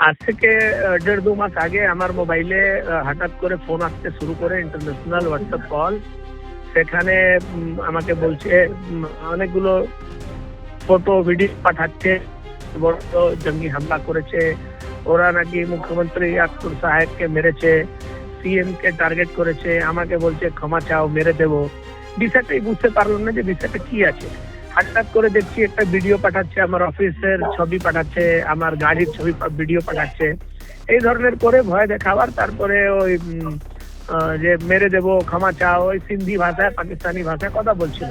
আজ থেকে 1.5-2 মাস আগে আমার মোবাইলে হঠাৎ করে ফোন আসতে শুরু করে, ইন্টারন্যাশনাল হোয়াটসঅ্যাপ কল। সেখানে আমাকে বলছে অনেকগুলো ফটো ভিডিও পাঠাচ্ছে, বড় জঙ্গি হামলা করেছে, ওরা নাকি মুখ্যমন্ত্রী আক্তার সাহেবকে মেরেছে, সিএম কে টার্গেট করেছে, আমাকে বলছে ক্ষমা চাও, মেরে দেবো। বিষয়টাই বুঝতে পারলাম না যে বিষয়টা কি আছে। হঠাৎ করে দেখছি একটা ভিডিও পাঠাচ্ছে, আমার অফিসের ছবি পাঠাচ্ছে, আমার গাড়ির ছবি ভিডিও পাঠাচ্ছে, এই ধরনের করে ভয় দেখাবার। তারপরে ওই যে মেরে দেবো, ক্ষমা চাও, ওই সিন্ধি ভাষায়, পাকিস্তানি ভাষায় কথা বলছিল।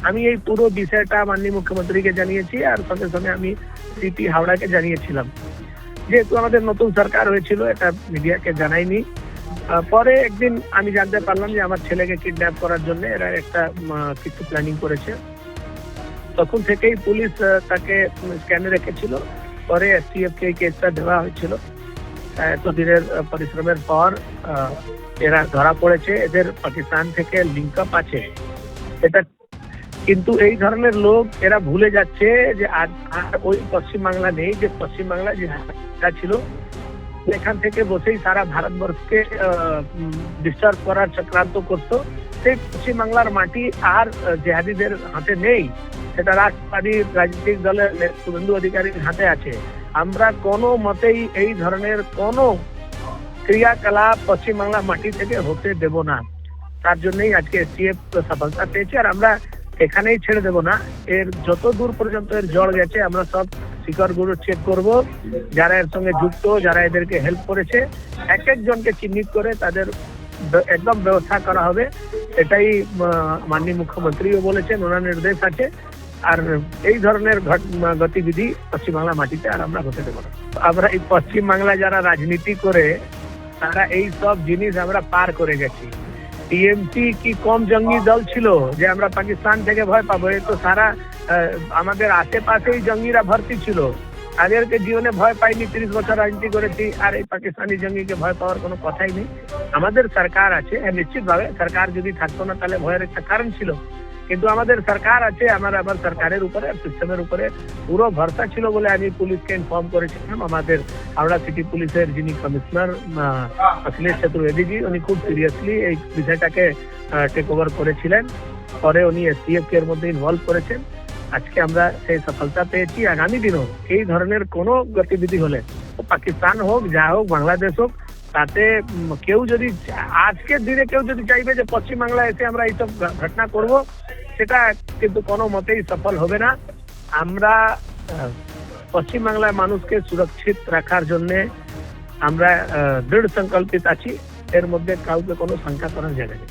আমি এই পুরো বিষয়টা মাননীয় মুখ্যমন্ত্রীকে জানিয়েছি, আর সঙ্গে সঙ্গে আমি সিপি হাওড়াকে জানিয়েছিলাম। যেহেতু আমাদের নতুন সরকার হয়েছিল, এটা মিডিয়াকে জানাইনি। পরে একদিন আমি জানতে পারলাম যে আমার ছেলেকে কিডন্যাপ করার জন্য এরা একটা কিছু প্ল্যানিং করেছে। তখন থেকেই পুলিশ তাকে স্ক্যানে রেখেছিল। পরে এসটিএফ কে কেসটা দেওয়া হয়েছিল। এতদিনের পরিশ্রমের পর এরা ধরা পড়েছে। এদের পাকিস্তান থেকে লিঙ্ক আপ আছে এটা, কিন্তু এই ধরনের লোক এরা ভুলে যাচ্ছে যে আর ওই পশ্চিমবাংলা নেই, যে পশ্চিমবাংলা যে ছিল এখান থেকে বসেই সারা ভারতবর্ষকে ডিস্টার্ব করার চক্রান্ত করতো। সেই পশ্চিমবাংলার মাটি আর জেহাদিদের হাতে নেই, সেটা রাষ্ট্রবাদী রাজনৈতিক দলের শুভেন্দু অধিকারীর হাতে আছে। আমরা কোনো মতেই এই ধরনের কোনো ক্রিয়াকলাপ পশ্চিমবাংলা মাটি থেকে হতে দেব না। তার জন্যই আজকে এসটিএফ সফলতা পেয়েছে, আর আমরা এখানেই ছেড়ে দেব না। এর যত দূর পর্যন্ত এর জড় গেছে আমরা সব শিকড়গুলো চেক করব। যারা এর সঙ্গে যুক্ত, যারা এদেরকে হেল্প করেছে, এক একজনকে চিহ্নিত করে তাদের একদম ব্যবস্থা করা হবে। এটাই মাননীয় মুখ্যমন্ত্রীও বলেছেন, ওনার নির্দেশ আছে। আর এই ধরনের গতিবিধি পশ্চিমবাংলা মাটিতে আর আমরা হতে দেব না। আমরা এই পশ্চিমবাংলায় যারা রাজনীতি করে তারা এই সব জিনিস আমরা পার করে গেছি। টিএমসি কি কম জঙ্গি দল ছিল যে আমরা পাকিস্তান থেকে ভয় পাবো? এই তো সারা আমাদের আশেপাশেই জঙ্গিরা ভর্তি ছিল। তাদেরকে জীবনে ভয় পাইনি, 30 বছর রাজনীতি করেছি, আর এই পাকিস্তানি জঙ্গিকে ভয় পাওয়ার কোনো কথাই নেই। আমাদের সরকার আছে, নিশ্চিতভাবে সরকার যদি থাকতো না তাহলে ভয়ের একটা কারণ ছিল, কিন্তু আমাদের সরকার আছে। আমার সরকারের উপরে, সিস্টেমের উপরে পুরো ভরসা ছিল বলে আমি পুলিশকে ইনফর্ম করেছিলাম। আমাদের হাওড়া সিটি পুলিশের যিনি কমিশনার অখিলেশ চতুর্বেদীজি, উনি খুব সিরিয়াসলি এই বিষয়টাকে টেক ওভার করেছিলেন। পরে উনি এসটিএফ এর মধ্যে ইনভলভ করেছেন। আজকে আমরা সেই সফলতা পেয়েছি। আগামী দিনও এই ধরনের কোনো গতিবিধি হলে, পাকিস্তান হোক, যা হোক, বাংলাদেশ হোক, তাতে কেউ যদি আজকের দিনে কেউ যদি চাইবে যে পশ্চিমবাংলায় এসে আমরা এইসব ঘটনা করব, সেটা কিন্তু কোনো মতেই সফল হবে না। আমরা পশ্চিমবাংলার মানুষকে সুরক্ষিত রাখার জন্য আমরা দৃঢ় সংকল্পিত আছি। এর মধ্যে কাউকে কোনো শঙ্কা করার জায়গা নেই।